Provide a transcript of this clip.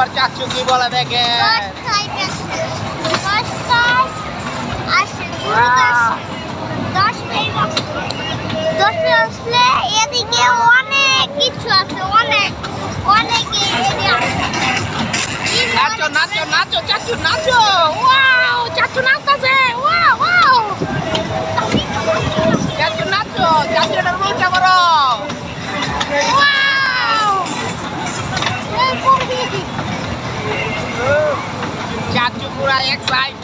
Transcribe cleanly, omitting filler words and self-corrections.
এবার চাচু কি বলে দেখে। এদিকে অনেক কিছু আছে, অনেক অনেক নাচো নাচো নাচো চাচু নাচো, ওয়াও চাচু নাচতেছে, ওয়াও ওয়াও চাচু নাচো, চাচু এটা রুলটা করো, ওয়াও চাচু পুরা এক্সাইট।